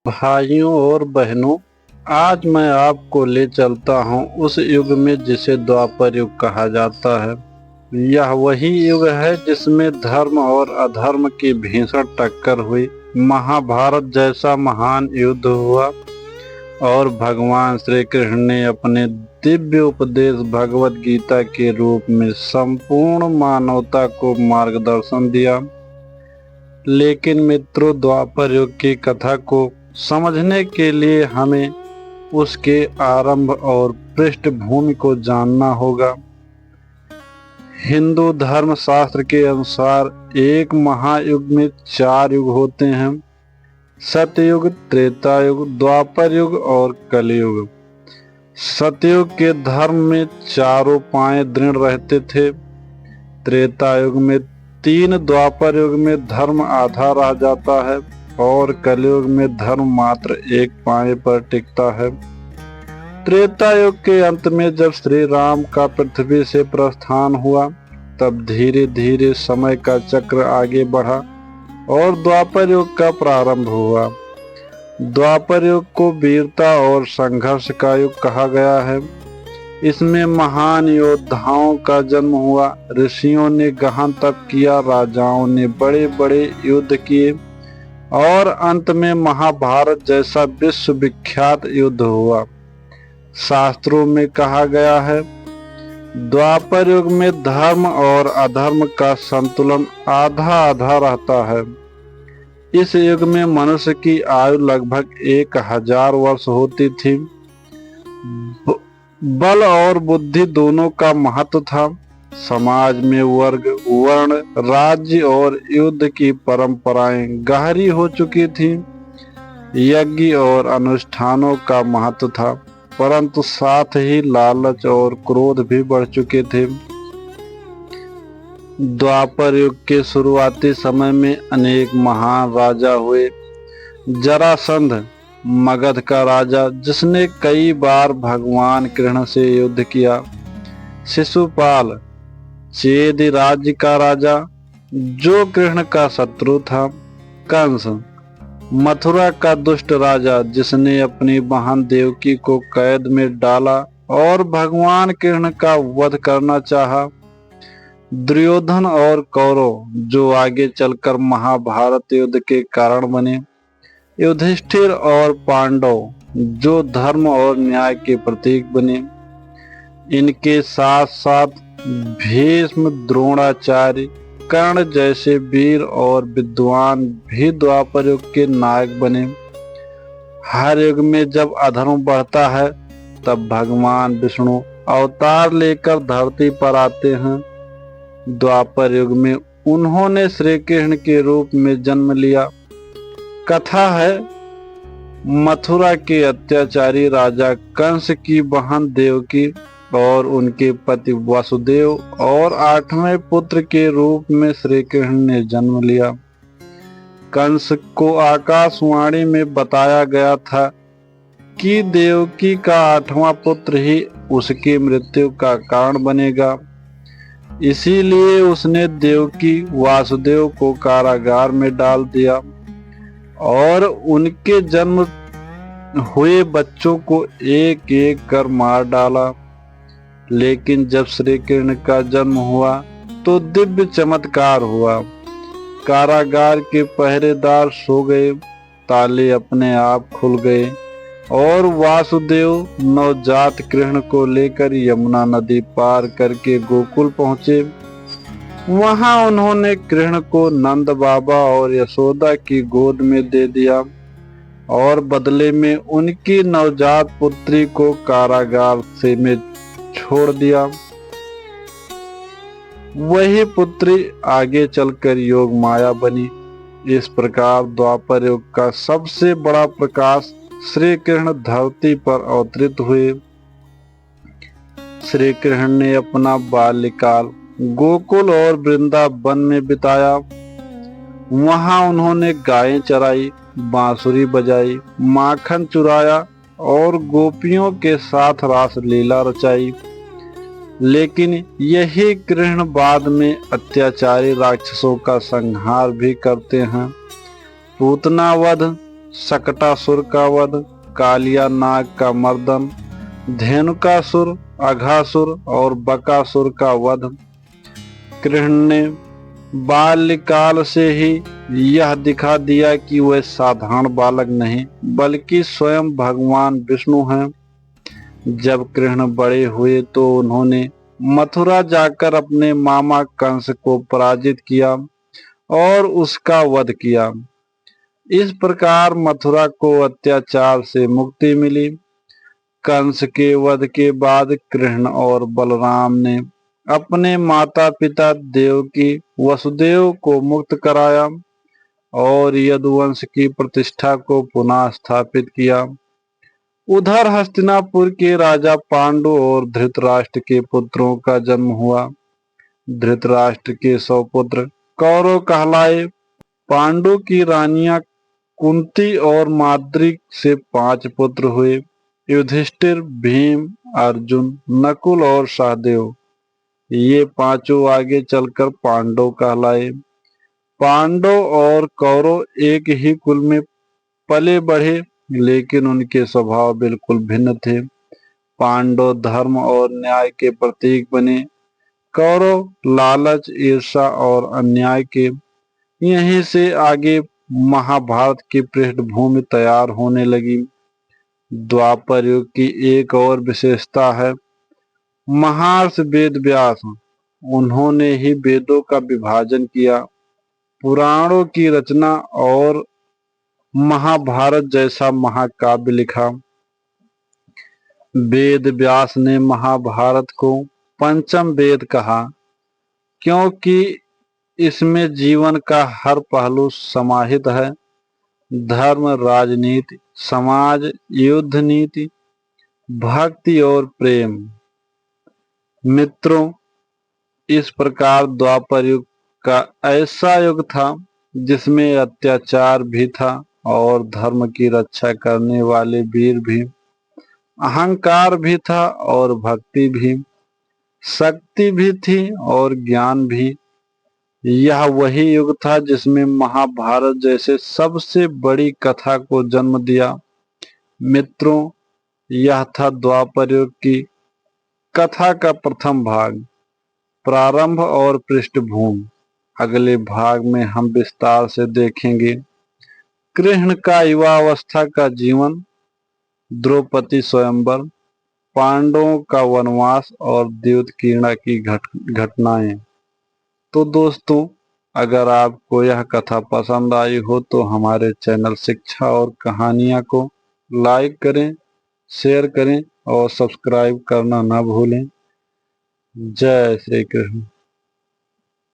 भाइयों और बहनों, आज मैं आपको ले चलता हूँ उस युग में जिसे द्वापर युग कहा जाता है। यह वही युग है जिसमें धर्म और अधर्म की भीषण टक्कर हुई, महाभारत जैसा महान युद्ध हुआ और भगवान श्री कृष्ण ने अपने दिव्य उपदेश भगवत गीता के रूप में संपूर्ण मानवता को मार्गदर्शन दिया। लेकिन मित्रों, द्वापर युग की कथा को समझने के लिए हमें उसके आरंभ और पृष्ठभूमि को जानना होगा। हिंदू धर्म शास्त्र के अनुसार एक महायुग में 4 युग होते हैं: सतयुग, त्रेता युग, द्वापर युग और कलयुग। सतयुग के धर्म में चारों पांव दृढ़ रहते थे। त्रेता युग में 3, द्वापर युग में धर्म आधा रह जाता है और कलयुग में धर्म मात्र एक पांव पर टिकता है। त्रेता युग के अंत में जब श्री राम का पृथ्वी से प्रस्थान हुआ, तब धीरे धीरे समय का चक्र आगे बढ़ा और द्वापर युग का प्रारंभ हुआ। द्वापर युग को वीरता और संघर्ष का युग कहा गया है। इसमें महान योद्धाओं का जन्म हुआ, ऋषियों ने गहन तप किया, राजाओं ने बड़े बड़े युद्ध किए और अंत में महाभारत जैसा विश्व विख्यात युद्ध हुआ। शास्त्रों में कहा गया है, द्वापर युग में धर्म और अधर्म का संतुलन आधा आधा रहता है। इस युग में मनुष्य की आयु लगभग 1000 वर्ष होती थी। बल और बुद्धि दोनों का महत्व था। समाज में वर्ग, वर्ण, राज्य और युद्ध की परंपराएं गहरी हो चुकी थी। यज्ञ और अनुष्ठानों का महत्व था, परंतु साथ ही लालच और क्रोध भी बढ़ चुके थे। द्वापर युग के शुरुआती समय में अनेक महान राजा हुए। जरासंध, मगध का राजा जिसने कई बार भगवान कृष्ण से युद्ध किया। शिशुपाल, चेद राज्य का राजा जो कृष्ण का शत्रु था। कंस, मथुरा का दुष्ट राजा जिसने अपनी बहन देवकी को कैद में डाला और भगवान कृष्ण का वध करना चाहा। दुर्योधन और कौरव जो आगे चलकर महाभारत युद्ध के कारण बने। युधिष्ठिर और पांडव जो धर्म और न्याय के प्रतीक बने। इनके साथ साथ भीष्म, द्रोणाचार्य, कर्ण जैसे वीर और विद्वान भी द्वापर युग के नायक बने। हर युग में जब अधर्म बढ़ता है, तब भगवान विष्णु अवतार लेकर धरती पर आते हैं। द्वापर युग में उन्होंने श्री कृष्ण के रूप में जन्म लिया। कथा है, मथुरा के अत्याचारी राजा कंस की बहन देवकी और उनके पति वासुदेव और 8वें पुत्र के रूप में श्री कृष्ण ने जन्म लिया। कंस को आकाशवाणी में बताया गया था कि देवकी का 8वां पुत्र ही उसकी मृत्यु का कारण बनेगा। इसीलिए उसने देवकी वासुदेव को कारागार में डाल दिया और उनके जन्म हुए बच्चों को एक एक कर मार डाला। लेकिन जब श्री कृष्ण का जन्म हुआ तो दिव्य चमत्कार हुआ। कारागार के पहरेदार सो गए, ताले अपने आप खुल गए और वासुदेव नवजात कृष्ण को लेकर यमुना नदी पार करके गोकुल पहुंचे। वहां उन्होंने कृष्ण को नंद बाबा और यशोदा की गोद में दे दिया और बदले में उनकी नवजात पुत्री को कारागार से में छोड़ दिया। वही पुत्री आगे चलकर योग माया बनी। इस प्रकार द्वापर युग का सबसे बड़ा प्रकाश श्री कृष्ण धरती पर अवतरित हुए। श्री कृष्ण ने अपना बाल्यकाल गोकुल और वृंदावन में बिताया। वहां उन्होंने गायें चराई, बांसुरी बजाई, माखन चुराया और गोपियों के साथ रास लीला रचाई। लेकिन यही कृष्ण बाद में अत्याचारी राक्षसों का संहार भी करते हैं। पूतना वध, शकटासुर का वध, कालिया नाग का मर्दन, धेनुकासुर, अघासुर और बकासुर का वध। कृष्ण ने बाल्यकाल से ही यह दिखा दिया कि वह साधारण बालक नहीं बल्कि स्वयं भगवान विष्णु हैं। जब कृष्ण बड़े हुए तो उन्होंने मथुरा जाकर अपने मामा कंस को पराजित किया और उसका वध किया। इस प्रकार मथुरा को अत्याचार से मुक्ति मिली। कंस के वध के बाद कृष्ण और बलराम ने अपने माता पिता देवकी वसुदेव को मुक्त कराया और यदुवंश की प्रतिष्ठा को पुनः स्थापित किया। उधर हस्तिनापुर के राजा पांडु और धृतराष्ट्र के पुत्रों का जन्म हुआ। धृतराष्ट्र के 100 पुत्र कौरव कहलाए। पांडु की रानियां कुंती और माद्री से 5 पुत्र हुए, युधिष्ठिर, भीम, अर्जुन, नकुल और सहदेव। ये पांचों आगे चलकर पांडव कहलाए। पांडव और कौरव एक ही कुल में पले बढ़े, लेकिन उनके स्वभाव बिल्कुल भिन्न थे। पांडव धर्म और न्याय के प्रतीक बने, कौरव लालच, ईर्ष्या और अन्याय के। यहीं से आगे महाभारत की पृष्ठभूमि तैयार होने लगी। द्वापर युग की एक और विशेषता है महर्षि वेद व्यास। उन्होंने ही वेदों का विभाजन किया, पुराणों की रचना और महाभारत जैसा महाकाव्य लिखा। वेद व्यास ने महाभारत को पंचम वेद कहा क्योंकि इसमें जीवन का हर पहलू समाहित है। धर्म, राजनीति, समाज, युद्ध नीति, भक्ति और प्रेम। मित्रों, इस प्रकार द्वापर युग का ऐसा युग था जिसमें अत्याचार भी था और धर्म की रक्षा करने वाले वीर भी, अहंकार भी था और भक्ति भी, शक्ति भी थी और ज्ञान भी। यह वही युग था जिसमें महाभारत जैसे सबसे बड़ी कथा को जन्म दिया। मित्रों, यह था द्वापर युग की कथा का प्रथम भाग, प्रारंभ और पृष्ठभूमि। अगले भाग में हम विस्तार से देखेंगे कृष्ण का युवावस्था का जीवन, द्रौपदी स्वयंवर, पांडवों का वनवास और द्युतकीर्णा की घटनाएं। तो दोस्तों, अगर आपको यह कथा पसंद आई हो तो हमारे चैनल शिक्षा और कहानियां को लाइक करें, शेयर करें और सब्सक्राइब करना ना भूलें। जय श्री कृष्ण।